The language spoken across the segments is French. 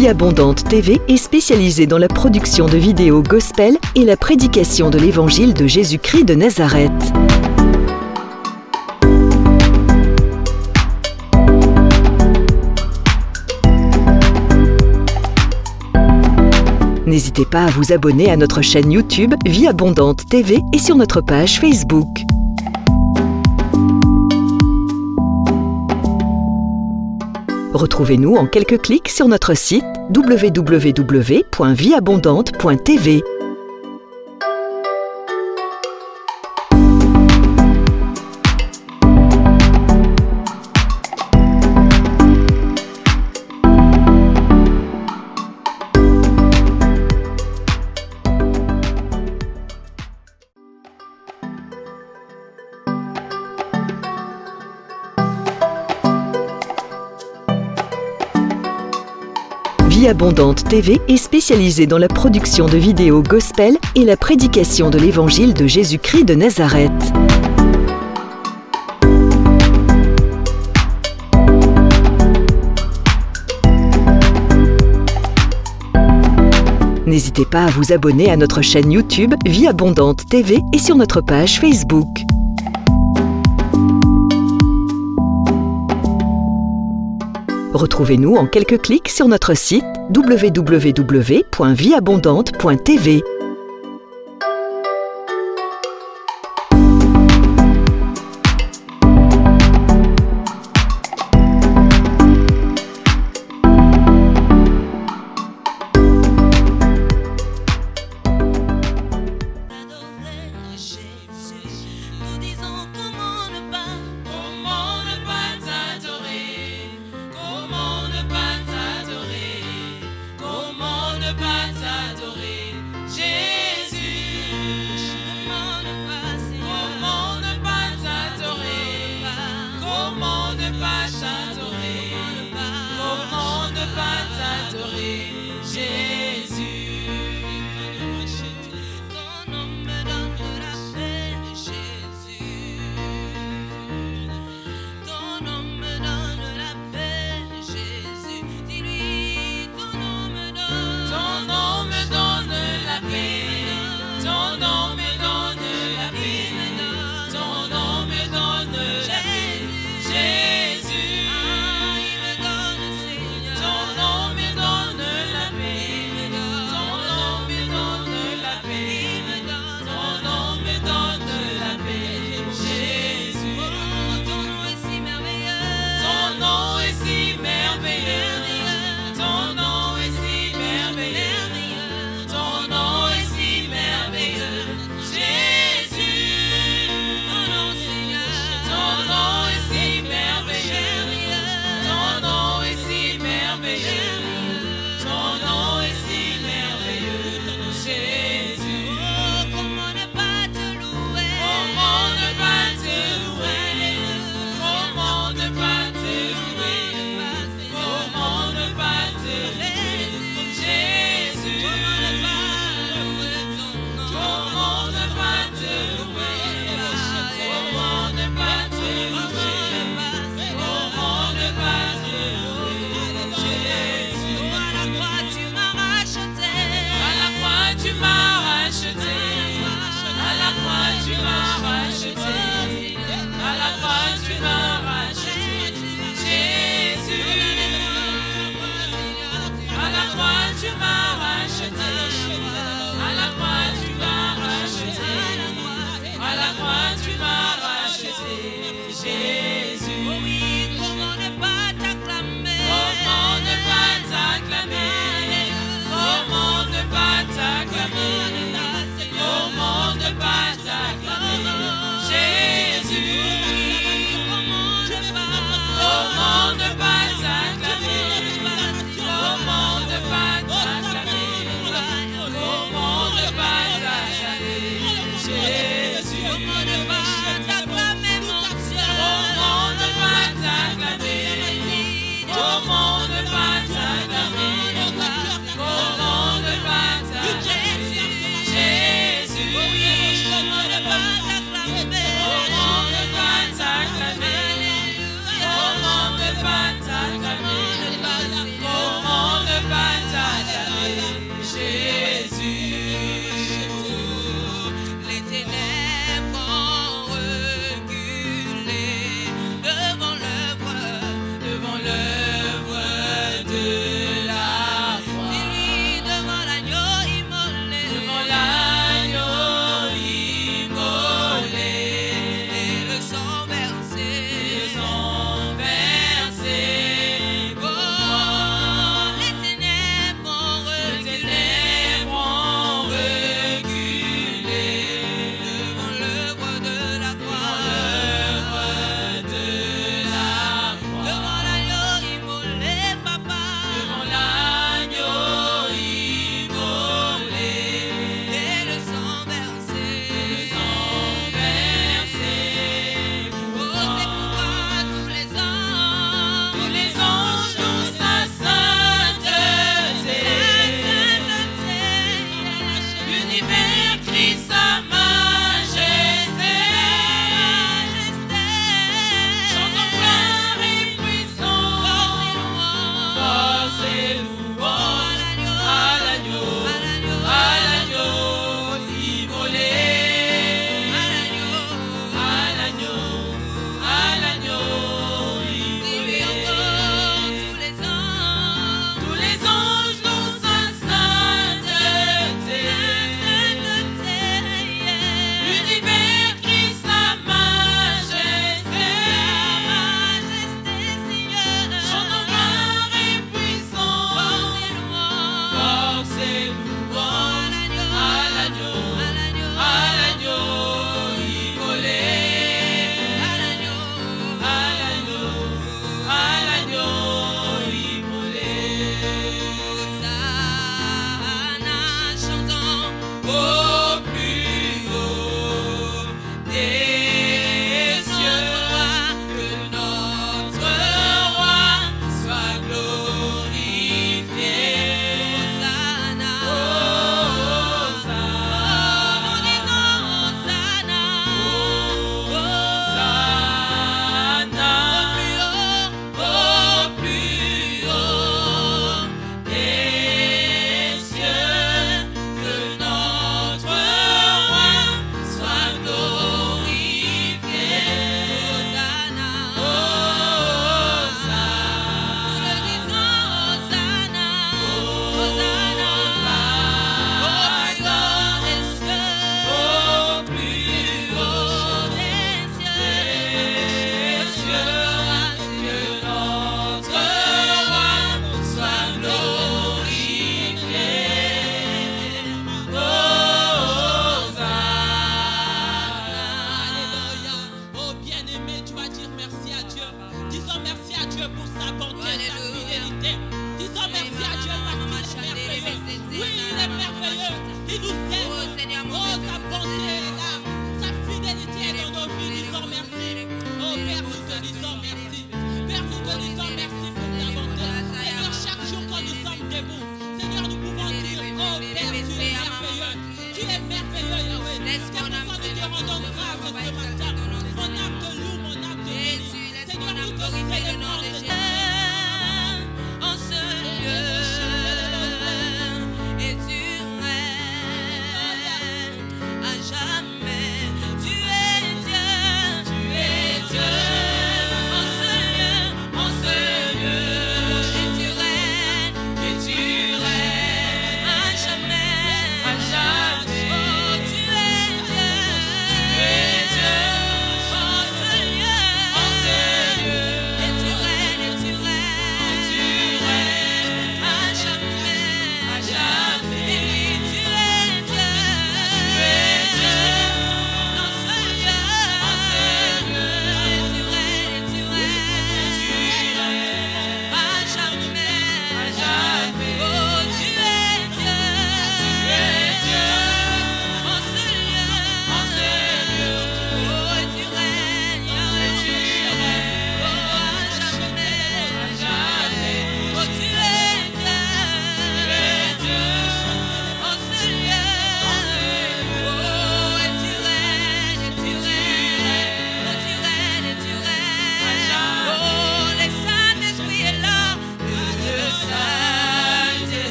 Vie Abondante TV est spécialisée dans la production de vidéos gospel et la prédication de l'évangile de Jésus-Christ de Nazareth. N'hésitez pas à vous abonner à notre chaîne YouTube Vie Abondante TV et sur notre page Facebook. Retrouvez-nous en quelques clics sur notre site www.vieabondante.tv. Vie Abondante TV est spécialisée dans la production de vidéos gospel et la prédication de l'évangile de Jésus-Christ de Nazareth. N'hésitez pas à vous abonner à notre chaîne YouTube Vie Abondante TV et sur notre page Facebook. Retrouvez-nous en quelques clics sur notre site www.vieabondante.tv. Pas t'adorer,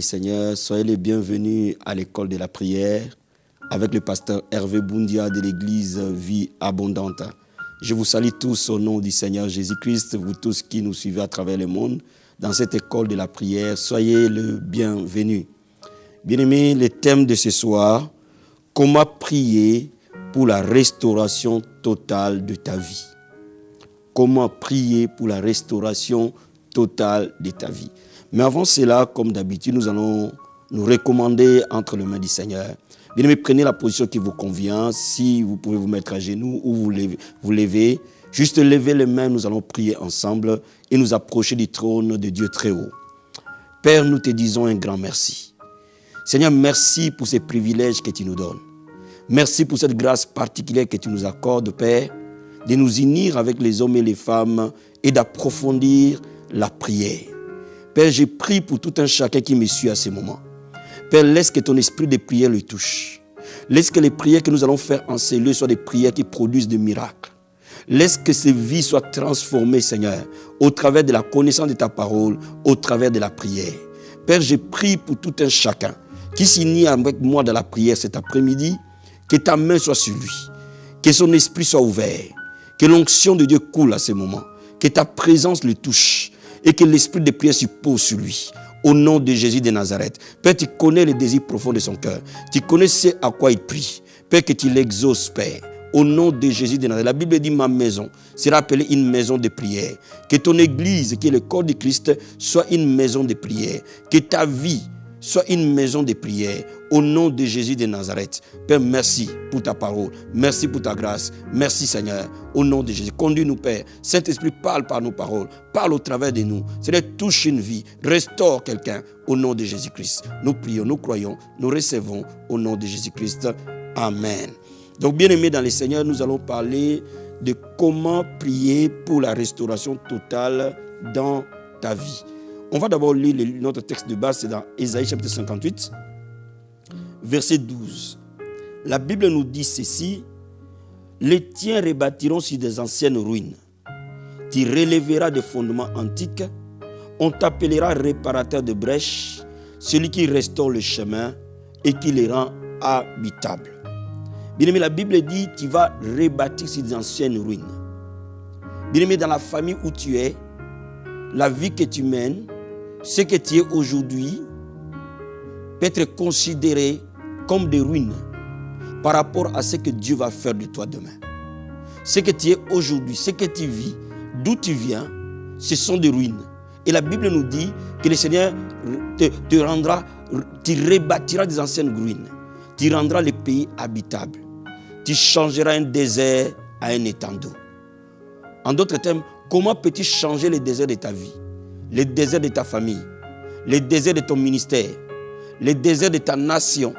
Seigneur, soyez les bienvenus à l'école de la prière avec le pasteur Hervé Boundia de l'église Vie Abondante. Je vous salue tous au nom du Seigneur Jésus-Christ, vous tous qui nous suivez à travers le monde, dans cette école de la prière, soyez le bienvenu. Bien-aimés, le thème de ce soir, comment prier pour la restauration totale de ta vie. Comment prier pour la restauration totale de ta vie. Mais avant cela, comme d'habitude, nous allons nous recommander entre les mains du Seigneur. Bien-aimés, prenez la position qui vous convient. Si vous pouvez vous mettre à genoux ou vous levez, juste levez les mains, nous allons prier ensemble et nous approcher du trône de Dieu très haut. Père, nous te disons un grand merci. Seigneur, merci pour ces privilèges que tu nous donnes. Merci pour cette grâce particulière que tu nous accordes, Père, de nous unir avec les hommes et les femmes et d'approfondir la prière. Père, je prie pour tout un chacun qui me suit à ce moment. Père, laisse que ton esprit de prière le touche. Laisse que les prières que nous allons faire en cellule soient des prières qui produisent des miracles. Laisse que ces vies soient transformées, Seigneur, au travers de la connaissance de ta parole, au travers de la prière. Père, je prie pour tout un chacun qui s'unit avec moi dans la prière cet après-midi, que ta main soit sur lui, que son esprit soit ouvert, que l'onction de Dieu coule à ce moment, que ta présence le touche et que l'esprit de prière se pose sur lui. Au nom de Jésus de Nazareth. Père, tu connais les désirs profonds de son cœur. Tu connais ce à quoi il prie. Père, que tu l'exauces, Père. Au nom de Jésus de Nazareth. La Bible dit, ma maison sera appelée une maison de prière. Que ton église, qui est le corps de Christ, soit une maison de prière. Que ta vie soit une maison de prière. Au nom de Jésus de Nazareth. Père, merci pour ta parole. Merci pour ta grâce. Merci, Seigneur. Au nom de Jésus. Conduis-nous, Père. Saint-Esprit, parle par nos paroles. Parle au travers de nous. Seigneur, touche une vie. Restaure quelqu'un. Au nom de Jésus-Christ. Nous prions, nous croyons, nous recevons. Au nom de Jésus-Christ. Amen. Donc, bien-aimés dans le Seigneur, nous allons parler de comment prier pour la restauration totale dans ta vie. On va d'abord lire notre texte de base, c'est dans Ésaïe chapitre 58, verset 12. La Bible nous dit ceci, « Les tiens rebâtiront sur des anciennes ruines. Tu relèveras des fondements antiques. On t'appellera réparateur de brèches, celui qui restaure le chemin et qui les rend habitables. » Bien-aimé, la Bible dit, tu vas rebâtir sur des anciennes ruines. Bien-aimé, dans la famille où tu es, la vie que tu mènes, ce que tu es aujourd'hui, peut être considéré comme des ruines par rapport à ce que Dieu va faire de toi demain. Ce que tu es aujourd'hui, ce que tu vis, d'où tu viens, ce sont des ruines. Et la Bible nous dit que le Seigneur te rendra, tu rebâtiras des anciennes ruines. Tu rendras le pays habitable. Tu changeras un désert à un étang d'eau. En d'autres termes, comment peux-tu changer le désert de ta vie, le désert de ta famille, le désert de ton ministère, le désert de ta nation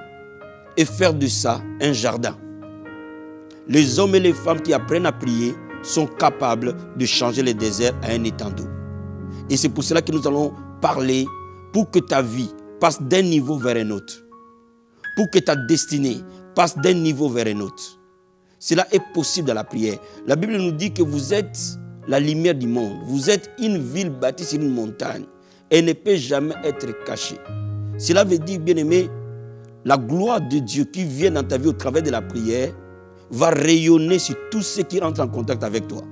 et faire de ça un jardin? Les hommes et les femmes qui apprennent à prier sont capables de changer le désert à un étang d'eau. Et c'est pour cela que nous allons parler pour que ta vie passe d'un niveau vers un autre. Pour que ta destinée passe d'un niveau vers un autre. Cela est possible dans la prière. La Bible nous dit que vous êtes la lumière du monde. Vous êtes une ville bâtie sur une montagne. Elle ne peut jamais être cachée. Cela veut dire, bien-aimé, la gloire de Dieu qui vient dans ta vie au travers de la prière va rayonner sur tout ce qui entre en contact avec toi.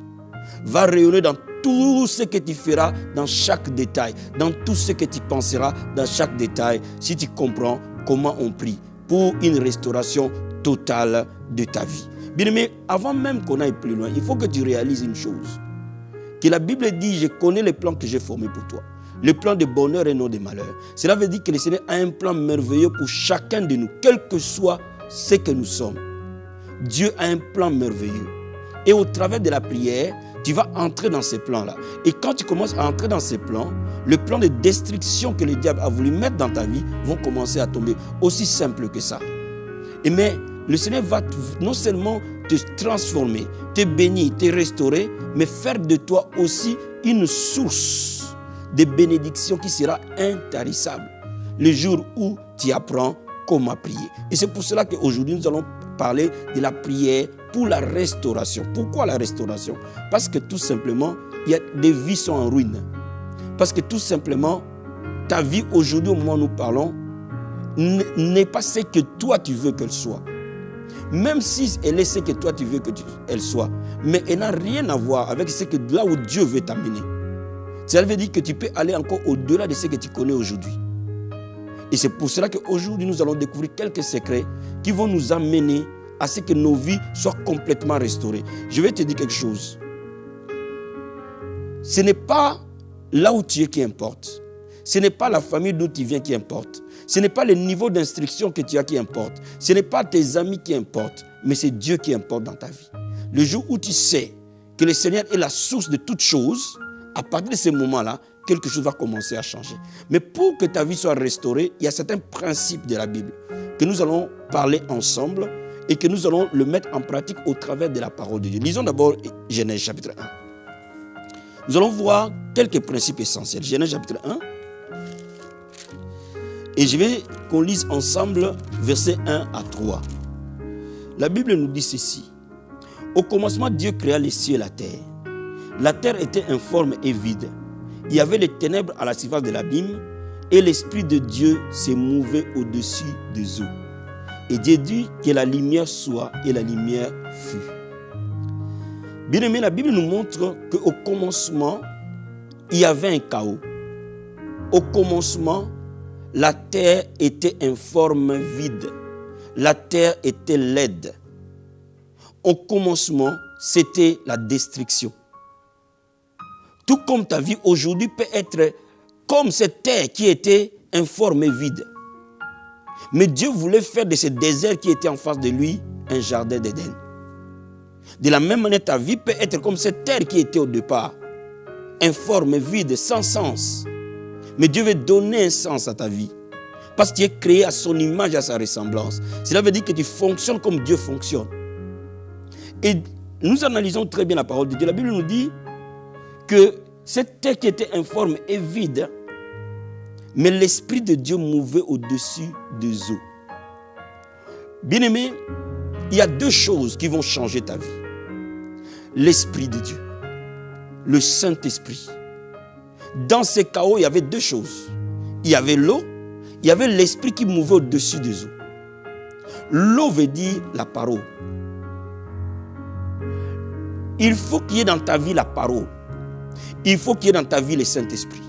Va rayonner dans tout ce que tu feras dans chaque détail, dans tout ce que tu penseras dans chaque détail, si tu comprends comment on prie pour une restauration totale de ta vie. Bien-aimé, avant même qu'on aille plus loin, il faut que tu réalises une chose. Que la Bible dit, je connais les plans que j'ai formés pour toi. Le plan de bonheur et non de malheur. Cela veut dire que le Seigneur a un plan merveilleux pour chacun de nous, quel que soit ce que nous sommes. Dieu a un plan merveilleux. Et au travers de la prière, tu vas entrer dans ces plans-là. Et quand tu commences à entrer dans ces plans, le plan de destruction que le diable a voulu mettre dans ta vie vont commencer à tomber. Aussi simple que ça. Et mais le Seigneur va non seulement te transformer, te bénir, te restaurer, mais faire de toi aussi une source de bénédiction qui sera intarissable le jour où tu apprends comment prier. Et c'est pour cela qu'aujourd'hui, nous allons parler de la prière pour la restauration. Pourquoi la restauration? Parce que tout simplement, il y a des vies sont en ruine. Parce que tout simplement, ta vie aujourd'hui, au moment où nous parlons, n'est pas ce que toi tu veux qu'elle soit. Même si elle est ce que toi tu veux qu'elle soit, mais elle n'a rien à voir avec ce que là où Dieu veut t'amener. Ça veut dire que tu peux aller encore au-delà de ce que tu connais aujourd'hui. Et c'est pour cela qu'aujourd'hui, nous allons découvrir quelques secrets qui vont nous amener à ce que nos vies soient complètement restaurées. Je vais te dire quelque chose. Ce n'est pas là où tu es qui importe. Ce n'est pas la famille d'où tu viens qui importe. Ce n'est pas le niveau d'instruction que tu as qui importe. Ce n'est pas tes amis qui importent, mais c'est Dieu qui importe dans ta vie. Le jour où tu sais que le Seigneur est la source de toutes choses, à partir de ce moment-là, quelque chose va commencer à changer. Mais pour que ta vie soit restaurée, il y a certains principes de la Bible que nous allons parler ensemble et que nous allons le mettre en pratique au travers de la parole de Dieu. Lisons d'abord Genèse chapitre 1. Nous allons voir quelques principes essentiels. Genèse chapitre 1. Et je vais qu'on lise ensemble versets 1 à 3. La Bible nous dit ceci. Au commencement, Dieu créa les cieux et la terre. La terre était informe et vide. Il y avait les ténèbres à la surface de l'abîme et l'Esprit de Dieu se mouvait au-dessus des eaux. Et Dieu dit que la lumière soit et la lumière fut. Bien aimé, la Bible nous montre qu'au commencement, il y avait un chaos. Au commencement, la terre était informe, vide. La terre était laide. Au commencement, c'était la destruction. Tout comme ta vie aujourd'hui peut être comme cette terre qui était informe et vide. Mais Dieu voulait faire de ce désert qui était en face de lui un jardin d'Éden. De la même manière, ta vie peut être comme cette terre qui était au départ, informe, vide, sans sens. Mais Dieu veut donner un sens à ta vie. Parce que tu es créé à son image et à sa ressemblance. Cela veut dire que tu fonctionnes comme Dieu fonctionne. Et nous analysons très bien la parole de Dieu. La Bible nous dit que cette terre qui était informe et vide, mais l'Esprit de Dieu mouvait au-dessus des eaux. Bien-aimé, il y a deux choses qui vont changer ta vie. L'Esprit de Dieu, le Saint-Esprit. Dans ce chaos, il y avait deux choses. Il y avait l'eau, il y avait l'Esprit qui mouvait au-dessus des eaux. L'eau veut dire la parole. Il faut qu'il y ait dans ta vie la parole. Il faut qu'il y ait dans ta vie le Saint-Esprit.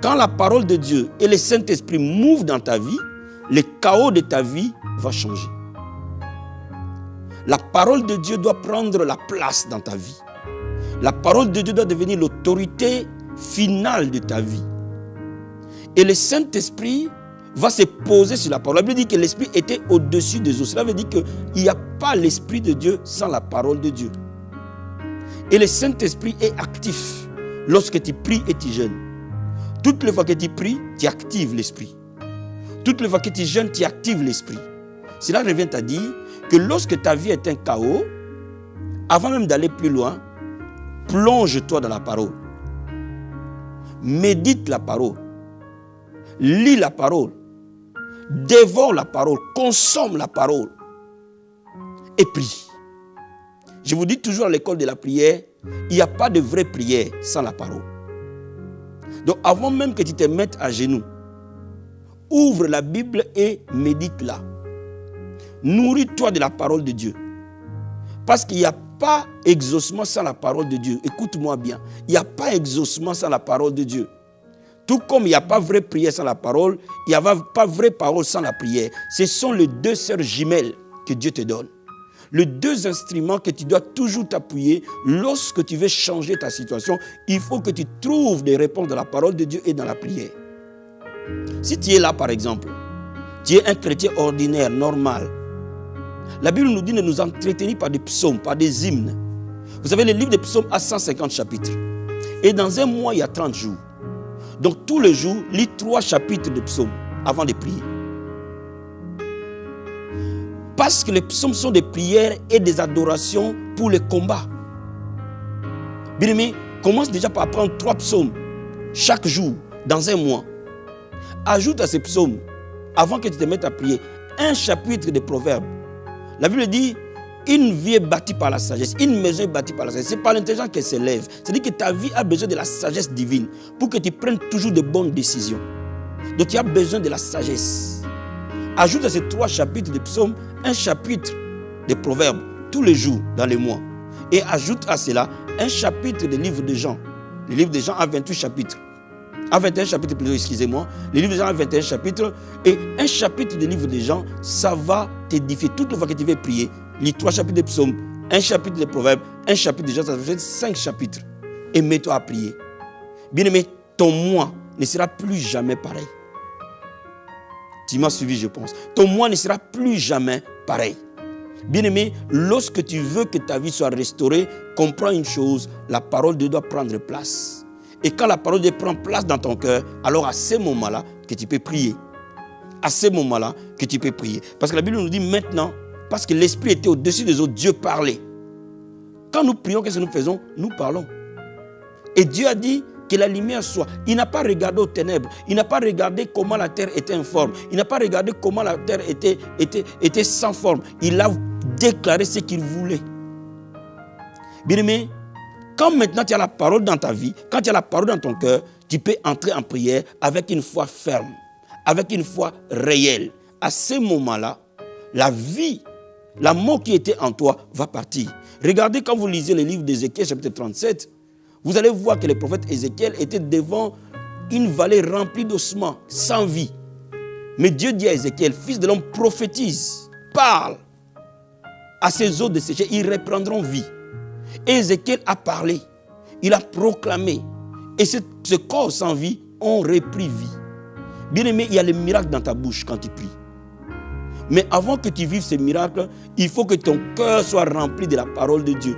Quand la parole de Dieu et le Saint-Esprit mouvent dans ta vie, le chaos de ta vie va changer. La parole de Dieu doit prendre la place dans ta vie. La parole de Dieu doit devenir l'autorité finale de ta vie. Et le Saint-Esprit va se poser sur la parole. La Bible dit que l'Esprit était au-dessus des eaux. Cela veut dire qu'il n'y a pas l'Esprit de Dieu sans la parole de Dieu. Et le Saint-Esprit est actif lorsque tu pries et tu jeûnes. Toutes les fois que tu pries, tu actives l'Esprit. Toutes les fois que tu jeûnes, tu actives l'Esprit. Cela revient à dire que lorsque ta vie est un chaos, avant même d'aller plus loin, plonge-toi dans la parole. Médite la parole. Lis la parole. Dévore la parole. Consomme la parole. Et prie. Je vous dis toujours à l'école de la prière, il n'y a pas de vraie prière sans la parole. Donc avant même que tu te mettes à genoux, ouvre la Bible et médite-la. Nourris-toi de la parole de Dieu. Parce qu'il n'y a pas exaucement sans la parole de Dieu. Écoute-moi bien. Il n'y a pas exaucement sans la parole de Dieu. Tout comme il n'y a pas vraie prière sans la parole, il n'y a pas vraie parole sans la prière. Ce sont les deux sœurs jumelles que Dieu te donne. Les deux instruments que tu dois toujours t'appuyer lorsque tu veux changer ta situation. Il faut que tu trouves des réponses dans la parole de Dieu et dans la prière. Si tu es là, par exemple, tu es un chrétien ordinaire, normal. La Bible nous dit de nous entretenir par des psaumes, par des hymnes. Vous savez, le livre des psaumes a 150 chapitres. Et dans un mois, il y a 30 jours. Donc tous les jours, lis 3 chapitres de psaumes avant de prier. Parce que les psaumes sont des prières et des adorations pour le combat. Bien-aimé, commence déjà par apprendre 3 psaumes chaque jour, dans un mois. Ajoute à ces psaumes, avant que tu te mettes à prier, un chapitre de Proverbes. La Bible dit Une vie est bâtie par la sagesse. Une maison est bâtie par la sagesse. C'est par l'intelligence qu'elle s'élève. C'est-à-dire que ta vie a besoin de la sagesse divine pour que tu prennes toujours de bonnes décisions. Donc tu as besoin de la sagesse. Ajoute à ces 3 chapitres de psaumes un chapitre de proverbes tous les jours dans les mois. Et ajoute à cela un chapitre des livres de Jean. Le livre de Jean a 28 chapitres. A 21 chapitres plutôt, excusez-moi. Le livre de Jean a 21 chapitres. Et un chapitre des livres de Jean, ça va t'édifier. Toutes les fois que tu vas prier, lis 3 chapitres de psaumes, un chapitre de proverbes, un chapitre de Jean, ça fait 5 chapitres. Et mets-toi à prier. Bien-aimé, ton moi ne sera plus jamais pareil. Tu m'as suivi, je pense. Ton moi ne sera plus jamais pareil. Bien-aimé, lorsque tu veux que ta vie soit restaurée, comprends une chose, la parole de Dieu doit prendre place. Et quand la parole de Dieu prend place dans ton cœur, alors à ce moment-là que tu peux prier. À ce moment-là que tu peux prier. Parce que la Bible nous dit maintenant, parce que l'Esprit était au-dessus des autres, Dieu parlait. Quand nous prions, qu'est-ce que nous faisons? Nous parlons. Et Dieu a dit que la lumière soit. Il n'a pas regardé aux ténèbres. Il n'a pas regardé comment la terre était informe. Il n'a pas regardé comment la terre était sans forme. Il a déclaré ce qu'il voulait. Bien-aimé, quand maintenant tu as la parole dans ta vie, quand tu as la parole dans ton cœur, tu peux entrer en prière avec une foi ferme, avec une foi réelle. À ce moment-là, la vie, la mort qui était en toi va partir. Regardez quand vous lisez le livre d'Ézéchiel, chapitre 37, vous allez voir que le prophète Ézéchiel était devant une vallée remplie d'ossements, sans vie. Mais Dieu dit à Ézéchiel, fils de l'homme, prophétise, parle à ces eaux desséchées, ils reprendront vie. Et Ézéchiel a parlé, il a proclamé. Et ce corps sans vie ont repris vie. Bien-aimé, il y a le miracle dans ta bouche quand tu pries. Mais avant que tu vives ce miracle, il faut que ton cœur soit rempli de la parole de Dieu.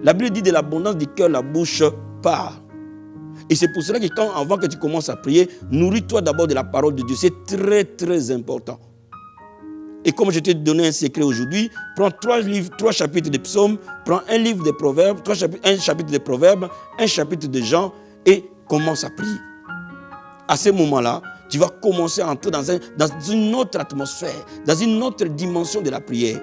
La Bible dit de l'abondance du cœur, la bouche parle. Et c'est pour cela que avant que tu commences à prier, nourris-toi d'abord de la parole de Dieu. C'est très, très important. Et comme je t'ai donné un secret aujourd'hui, prends 3 chapitres de psaumes, prends un livre de proverbes, un chapitre de proverbes, un chapitre de Jean et commence à prier. À ce moment-là, tu vas commencer à entrer dans une autre atmosphère, dans une autre dimension de la prière.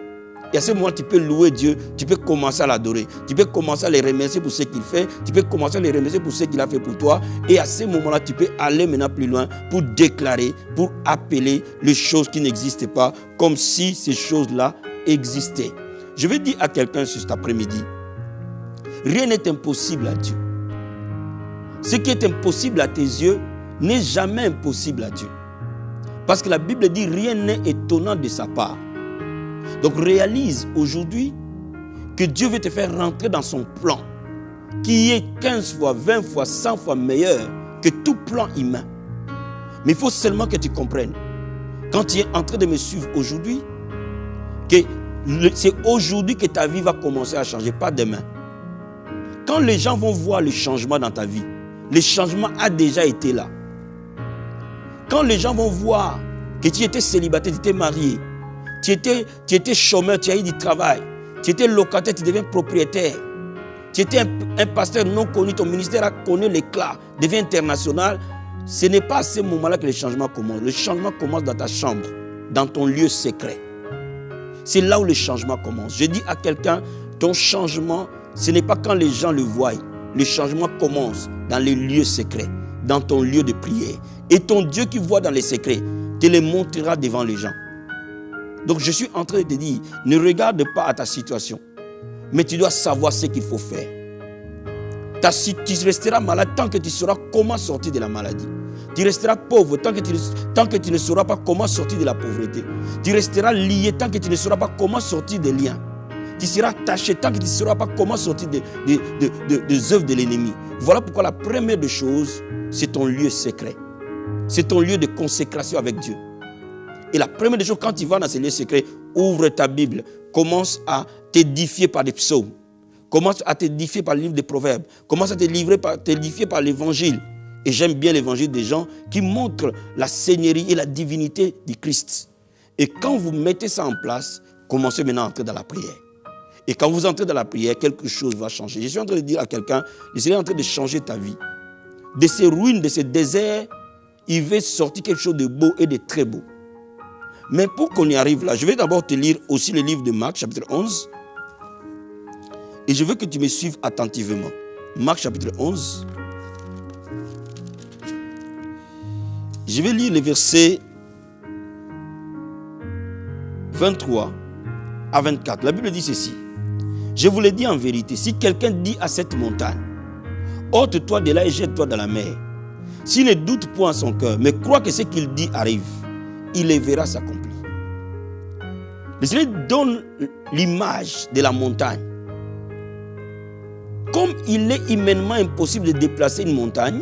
Et à ce moment, tu peux louer Dieu, tu peux commencer à l'adorer, tu peux commencer à le remercier pour ce qu'il fait, tu peux commencer à le remercier pour ce qu'il a fait pour toi. Et à ce moment-là, tu peux aller maintenant plus loin pour déclarer, pour appeler les choses qui n'existent pas, comme si ces choses-là existaient. Je vais dire à quelqu'un cet après-midi, rien n'est impossible à Dieu. Ce qui est impossible à tes yeux n'est jamais impossible à Dieu. Parce que la Bible dit, rien n'est étonnant de sa part. Donc réalise aujourd'hui que Dieu veut te faire rentrer dans son plan, qui est 15 fois, 20 fois, 100 fois meilleur que tout plan humain. Mais il faut seulement que tu comprennes, quand tu es en train de me suivre aujourd'hui, que c'est aujourd'hui que ta vie va commencer à changer, pas demain. Quand les gens vont voir le changement dans ta vie, le changement a déjà été là. Quand les gens vont voir que tu étais célibataire, tu étais marié, tu étais chômeur, tu as eu du travail, tu étais locataire, tu deviens propriétaire, tu étais un pasteur non connu, ton ministère a connu l'éclat, devient international, ce n'est pas à ce moment-là que le changement commence. Le changement commence dans ta chambre, dans ton lieu secret. C'est là où le changement commence. Je dis à quelqu'un, ton changement, ce n'est pas quand les gens le voient. Le changement commence dans les lieux secrets, dans ton lieu de prière. Et ton Dieu qui voit dans les secrets te les montrera devant les gens. Donc je suis en train de te dire, ne regarde pas à ta situation, mais tu dois savoir ce qu'il faut faire. Tu resteras malade tant que tu sauras comment sortir de la maladie. Tu resteras pauvre tant que tu ne sauras pas comment sortir de la pauvreté. Tu resteras lié tant que tu ne sauras pas comment sortir des liens. Tu seras attaché tant que tu ne sauras pas comment sortir des œuvres de l'ennemi. Voilà pourquoi la première des choses, c'est ton lieu secret. C'est ton lieu de consécration avec Dieu. Et la première des choses, quand tu vas dans ces lieux secrets, ouvre ta Bible, commence à t'édifier par des psaumes, commence à t'édifier par le livre des Proverbes, commence à t'édifier par l'évangile. Et j'aime bien l'évangile des gens qui montrent la seigneurie et la divinité du Christ. Et quand vous mettez ça en place, commencez maintenant à entrer dans la prière. Et quand vous entrez dans la prière, quelque chose va changer. Je suis en train de dire à quelqu'un, je suis en train de changer ta vie. De ces ruines, de ces déserts, il va sortir quelque chose de beau et de très beau. Mais pour qu'on y arrive là, je vais d'abord te lire aussi le livre de Marc, chapitre 11. Et je veux que tu me suives attentivement. Marc, chapitre 11. Je vais lire les versets 23 à 24. La Bible dit ceci. Je vous le dis en vérité, si quelqu'un dit à cette montagne, ôte-toi de là et jette-toi dans la mer, s'il ne doute point en son cœur, mais croit que ce qu'il dit arrive, il les verra s'accomplir. Le Seigneur donne l'image de la montagne. Comme il est humainement impossible de déplacer une montagne,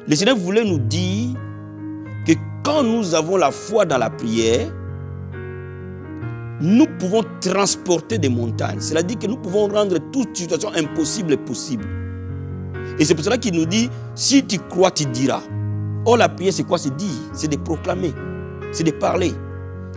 le Seigneur voulait nous dire que quand nous avons la foi dans la prière, nous pouvons transporter des montagnes. C'est-à-dire que nous pouvons rendre toute situation impossible possible. Et c'est pour cela qu'il nous dit, si tu crois, tu diras. Or, la prière, c'est quoi? C'est dire, c'est de proclamer, c'est de parler.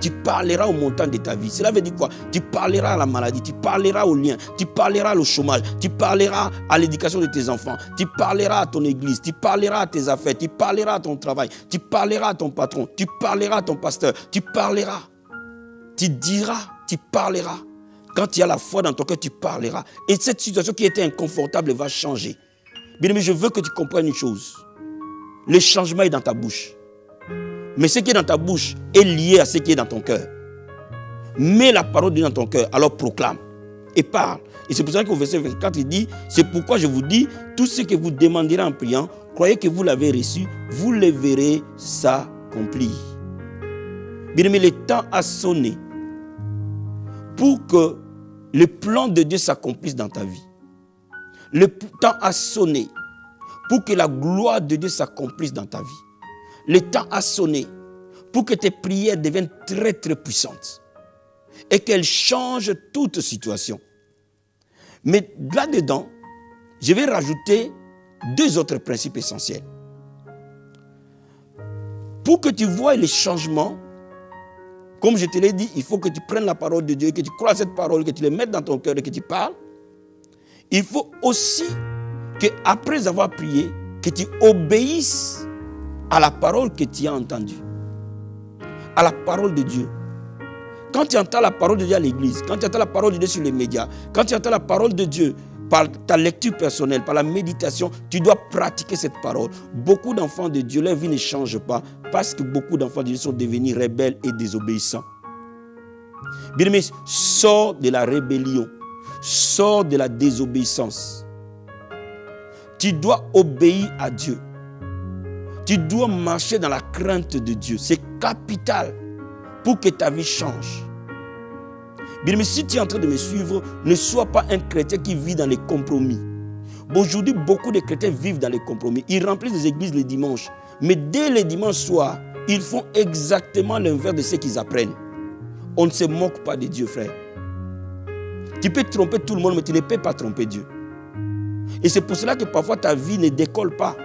Tu parleras aux montagnes de ta vie. Cela veut dire quoi? Tu parleras à la maladie, tu parleras au lien, tu parleras au chômage, tu parleras à l'éducation de tes enfants, tu parleras à ton église, tu parleras à tes affaires, tu parleras à ton travail, tu parleras à ton patron, tu parleras à ton pasteur, tu parleras. Tu diras, tu parleras. Quand tu as la foi dans ton cœur, tu parleras. Et cette situation qui était inconfortable va changer. Bien-aimé, je veux que tu comprennes une chose. Le changement est dans ta bouche. Mais ce qui est dans ta bouche est lié à ce qui est dans ton cœur. Mets la parole de Dieu dans ton cœur, alors proclame et parle. Et c'est pour ça qu'au verset 24, il dit, c'est pourquoi je vous dis, tout ce que vous demanderez en priant, croyez que vous l'avez reçu, vous le verrez s'accomplir. Bien-aimé, le temps a sonné pour que le plan de Dieu s'accomplisse dans ta vie. Le temps a sonné pour que la gloire de Dieu s'accomplisse dans ta vie. Le temps a sonné pour que tes prières deviennent très très puissantes et qu'elles changent toute situation. Mais là-dedans, je vais rajouter 2 autres principes essentiels. Pour que tu vois les changements, comme je te l'ai dit, il faut que tu prennes la parole de Dieu, que tu crois à cette parole, que tu les mettes dans ton cœur et que tu parles. Il faut aussi qu'après avoir prié, que tu obéisses à la parole que tu as entendue. À la parole de Dieu. Quand tu entends la parole de Dieu à l'église, quand tu entends la parole de Dieu sur les médias, quand tu entends la parole de Dieu par ta lecture personnelle, par la méditation, tu dois pratiquer cette parole. Beaucoup d'enfants de Dieu, leur vie ne change pas parce que beaucoup d'enfants de Dieu sont devenus rebelles et désobéissants. Bien-aimé, sors de la rébellion, sors de la désobéissance. Tu dois obéir à Dieu. Tu dois marcher dans la crainte de Dieu. C'est capital pour que ta vie change. Bien, mais si tu es en train de me suivre, ne sois pas un chrétien qui vit dans les compromis. Aujourd'hui, beaucoup de chrétiens vivent dans les compromis. Ils remplissent les églises les dimanches. Mais dès le dimanche soir, ils font exactement l'inverse de ce qu'ils apprennent. On ne se moque pas de Dieu, frère. Tu peux tromper tout le monde, mais tu ne peux pas tromper Dieu. Et c'est pour cela que parfois ta vie ne décolle pas.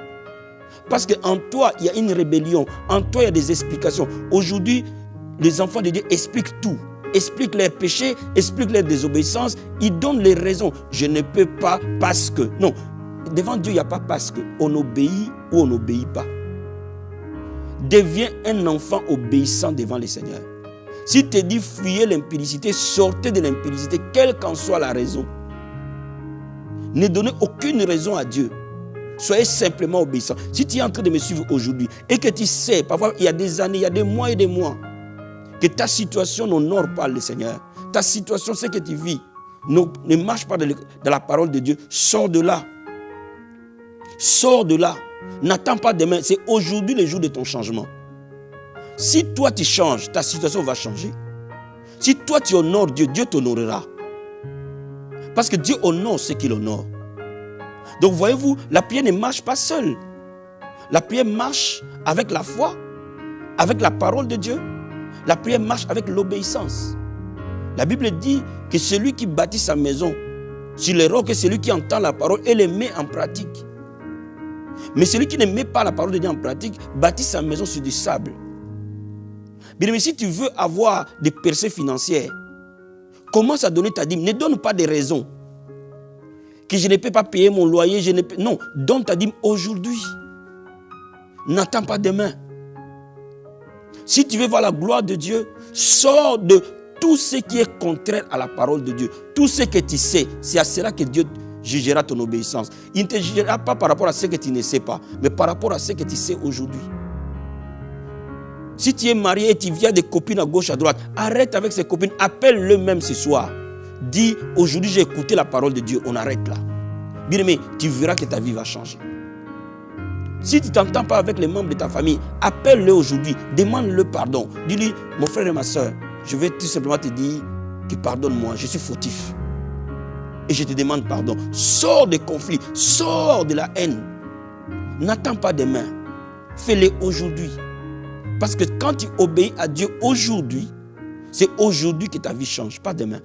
Parce qu'en toi, il y a une rébellion. En toi, il y a des explications. Aujourd'hui, les enfants de Dieu expliquent tout. Expliquent leurs péchés, expliquent leur désobéissance. Ils donnent les raisons. Je ne peux pas parce que. Non, devant Dieu, il n'y a pas parce que. On obéit ou on n'obéit pas. Deviens un enfant obéissant devant le Seigneur. Si tu te dis fuyez l'impudicité, sortez de l'impudicité, quelle qu'en soit la raison. Ne donnez aucune raison à Dieu. Soyez simplement obéissant. Si tu es en train de me suivre aujourd'hui et que tu sais, parfois il y a des années, il y a des mois et des mois, que ta situation n'honore pas le Seigneur, ta situation, ce que tu vis, ne marche pas dans la parole de Dieu, sors de là. Sors de là. N'attends pas demain. C'est aujourd'hui le jour de ton changement. Si toi tu changes, ta situation va changer. Si toi tu honores Dieu, Dieu t'honorera. Parce que Dieu honore ce qu'il honore. Donc voyez-vous, la prière ne marche pas seule. La prière marche avec la foi, avec la parole de Dieu. La prière marche avec l'obéissance. La Bible dit que celui qui bâtit sa maison sur les rocs est celui qui entend la parole et les met en pratique. Mais celui qui ne met pas la parole de Dieu en pratique bâtit sa maison sur du sable. Bien, mais si tu veux avoir des percées financières, commence à donner ta dîme. Ne donne pas des raisons. Que je ne peux pas payer mon loyer, non, donne ta dîme aujourd'hui. N'attends pas demain. Si tu veux voir la gloire de Dieu, sors de tout ce qui est contraire à la parole de Dieu. Tout ce que tu sais, c'est à cela que Dieu jugera ton obéissance. Il ne te jugera pas par rapport à ce que tu ne sais pas, mais par rapport à ce que tu sais aujourd'hui. Si tu es marié et tu viens des copines à gauche, à droite, arrête avec ces copines, appelle-le même ce soir. Dis, aujourd'hui j'ai écouté la parole de Dieu, on arrête là. Bien aimé, tu verras que ta vie va changer. Si tu ne t'entends pas avec les membres de ta famille, appelle-le aujourd'hui, demande-le pardon. Dis-lui, mon frère et ma soeur, je vais tout simplement te dire que pardonne-moi, je suis fautif. Et je te demande pardon. Sors des conflits, sors de la haine. N'attends pas demain. Fais-le aujourd'hui. Parce que quand tu obéis à Dieu aujourd'hui, c'est aujourd'hui que ta vie change, pas demain.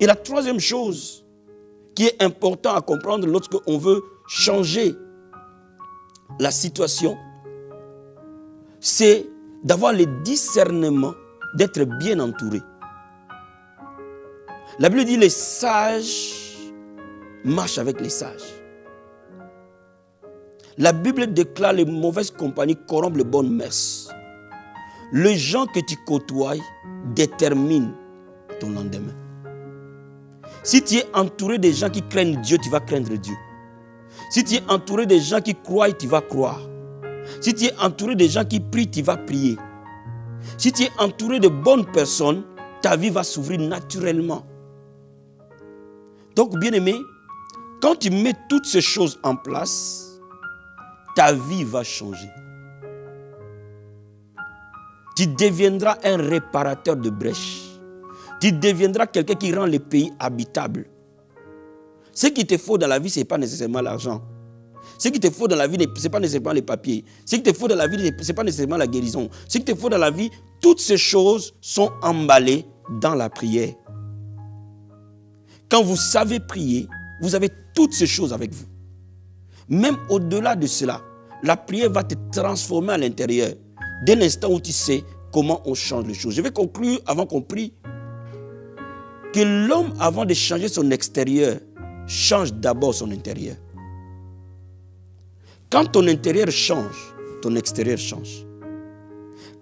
Et la troisième chose qui est importante à comprendre lorsque on veut changer la situation, c'est d'avoir le discernement, d'être bien entouré. La Bible dit les sages marchent avec les sages. La Bible déclare les mauvaises compagnies corrompent les bonnes mœurs. Les gens que tu côtoies déterminent ton lendemain. Si tu es entouré de gens qui craignent Dieu, tu vas craindre Dieu. Si tu es entouré de gens qui croient, tu vas croire. Si tu es entouré de gens qui prient, tu vas prier. Si tu es entouré de bonnes personnes, ta vie va s'ouvrir naturellement. Donc, bien-aimé, quand tu mets toutes ces choses en place, ta vie va changer. Tu deviendras un réparateur de brèches. Tu deviendras quelqu'un qui rend les pays habitables. Ce qui te faut dans la vie, ce n'est pas nécessairement l'argent. Ce qui te faut dans la vie, ce n'est pas nécessairement les papiers. Ce qui te faut dans la vie, ce n'est pas nécessairement la guérison. Ce qui te faut dans la vie, toutes ces choses sont emballées dans la prière. Quand vous savez prier, vous avez toutes ces choses avec vous. Même au-delà de cela, la prière va te transformer à l'intérieur. Dès l'instant où tu sais comment on change les choses. Je vais conclure avant qu'on prie. Que l'homme, avant de changer son extérieur, change d'abord son intérieur. Quand ton intérieur change, ton extérieur change.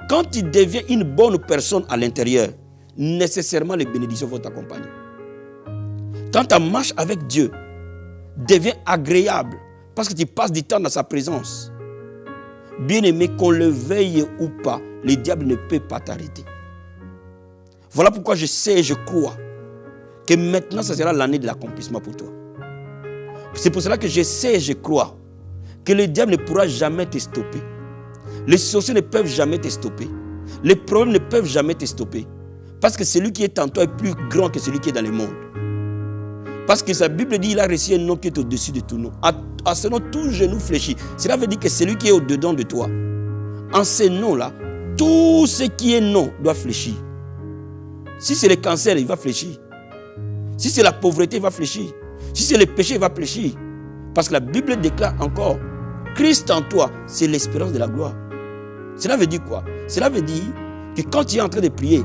Quand tu deviens une bonne personne à l'intérieur, nécessairement les bénédictions vont t'accompagner. Quand ta marche avec Dieu devient agréable, parce que tu passes du temps dans sa présence, bien aimé, qu'on le veuille ou pas, le diable ne peut pas t'arrêter. Voilà pourquoi je sais et je crois que maintenant, ça sera l'année de l'accomplissement pour toi. C'est pour cela que je sais et je crois que le diable ne pourra jamais te stopper. Les sorciers ne peuvent jamais te stopper. Les problèmes ne peuvent jamais te stopper. Parce que celui qui est en toi est plus grand que celui qui est dans le monde. Parce que sa Bible dit qu'il a reçu un nom qui est au-dessus de tout nom. À ce nom, tout genou fléchit. Cela veut dire que celui qui est au-dedans de toi, en ce nom-là, tout ce qui est nom doit fléchir. Si c'est le cancer, il va fléchir. Si c'est la pauvreté, il va fléchir. Si c'est le péché, il va fléchir. Parce que la Bible déclare encore, Christ en toi, c'est l'espérance de la gloire. Cela veut dire quoi? Cela veut dire que quand tu es en train de prier,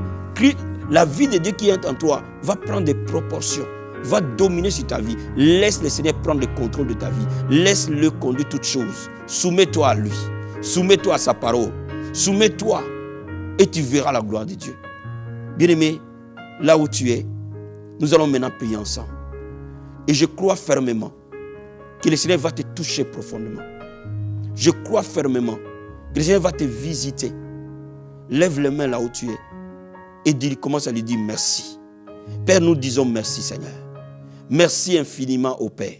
la vie de Dieu qui est en toi va prendre des proportions, va dominer sur ta vie. Laisse le Seigneur prendre le contrôle de ta vie. Laisse-le conduire toutes choses. Soumets-toi à lui. Soumets-toi à sa parole. Soumets-toi et tu verras la gloire de Dieu. Bien-aimé, là où tu es, nous allons maintenant prier ensemble. Et je crois fermement que le Seigneur va te toucher profondément. Je crois fermement que le Seigneur va te visiter. Lève les mains là où tu es et commence à lui dire merci. Père, nous disons merci Seigneur. Merci infiniment au Père.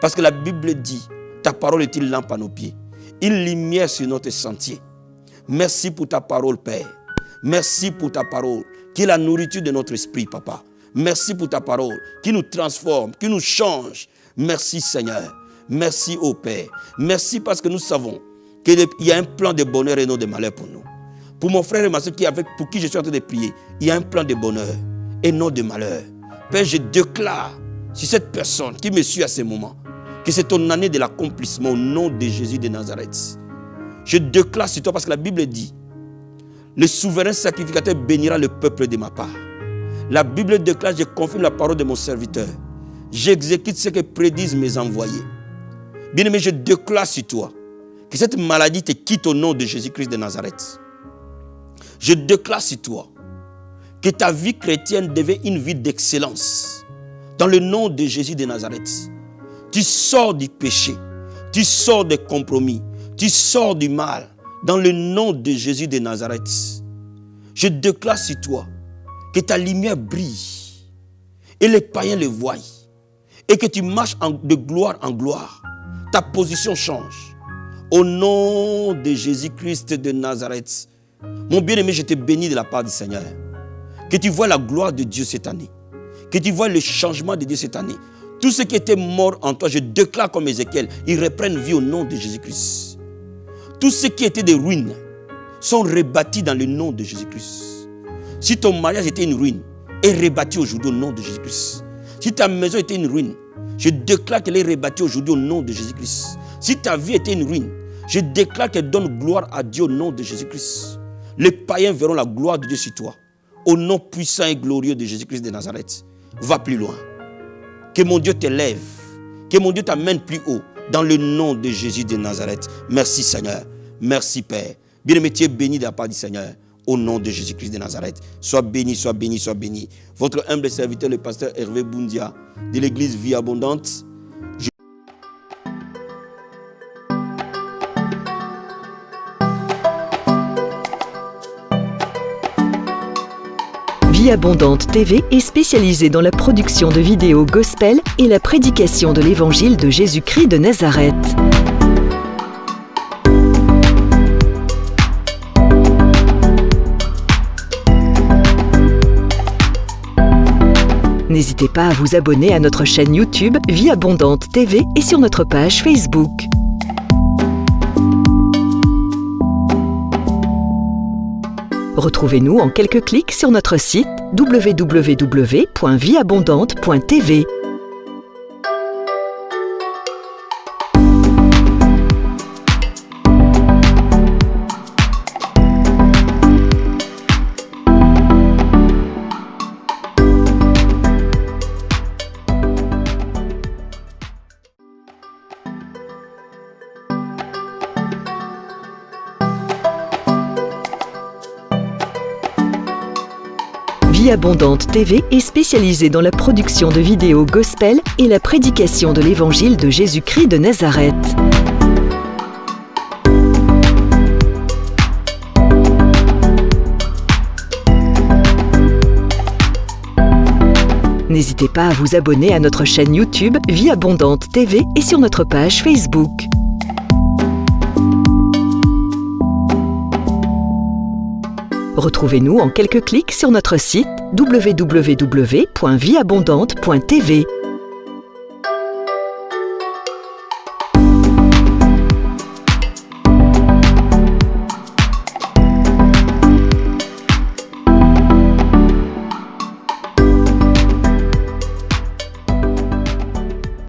Parce que la Bible dit, ta parole est une lampe à nos pieds, une lumière sur notre sentier. Merci pour ta parole Père. Merci pour ta parole qui est la nourriture de notre esprit Papa. Merci pour ta parole qui nous transforme, qui nous change. Merci Seigneur. Merci au Père. Merci parce que nous savons qu'il y a un plan de bonheur et non de malheur pour nous. Pour mon frère et ma soeur pour qui je suis en train de prier, il y a un plan de bonheur et non de malheur. Père, je déclare sur cette personne qui me suit à ce moment que c'est ton année de l'accomplissement au nom de Jésus de Nazareth. Je déclare sur toi parce que la Bible dit, le souverain sacrificateur bénira le peuple de ma part. La Bible déclare, je confirme la parole de mon serviteur. J'exécute ce que prédisent mes envoyés. Bien-aimé, je déclare sur toi Que cette maladie te quitte au nom de Jésus-Christ de Nazareth. Je déclare sur toi que ta vie chrétienne devient une vie d'excellence. Dans le nom de Jésus de Nazareth. Tu sors du péché. Tu sors des compromis. Tu sors du mal. Dans le nom de Jésus de Nazareth. Je déclare sur toi que ta lumière brille. Et les païens le voient. Et que tu marches de gloire en gloire. Ta position change. Au nom de Jésus-Christ de Nazareth. Mon bien-aimé, je te bénis de la part du Seigneur. Que tu vois la gloire de Dieu cette année. Que tu vois le changement de Dieu cette année. Tout ce qui était mort en toi, je déclare comme Ézéchiel, ils reprennent vie au nom de Jésus-Christ. Tout ce qui était des ruines sont rebâtis dans le nom de Jésus-Christ. Si ton mariage était une ruine, est rebâti aujourd'hui au nom de Jésus-Christ. Si ta maison était une ruine, je déclare qu'elle est rebâtie aujourd'hui au nom de Jésus-Christ. Si ta vie était une ruine, je déclare qu'elle donne gloire à Dieu au nom de Jésus-Christ. Les païens verront la gloire de Dieu sur toi. Au nom puissant et glorieux de Jésus-Christ de Nazareth. Va plus loin. Que mon Dieu t'élève. Que mon Dieu t'amène plus haut. Dans le nom de Jésus de Nazareth. Merci Seigneur. Merci Père. Bien-aimé, tu es béni de la part du Seigneur. Au nom de Jésus-Christ de Nazareth. Sois béni, sois béni, sois béni. Votre humble serviteur, le pasteur Hervé Boundia, de l'église Vie Abondante. Vie Abondante TV est spécialisée dans la production de vidéos gospel et la prédication de l'évangile de Jésus-Christ de Nazareth. N'hésitez pas à vous abonner à notre chaîne YouTube Vie Abondante TV et sur notre page Facebook. Retrouvez-nous en quelques clics sur notre site www.vieabondante.tv. Vie Abondante TV est spécialisée dans la production de vidéos gospel et la prédication de l'évangile de Jésus-Christ de Nazareth. N'hésitez pas à vous abonner à notre chaîne YouTube Vie Abondante TV et sur notre page Facebook. Retrouvez-nous en quelques clics sur notre site www.vieabondante.tv.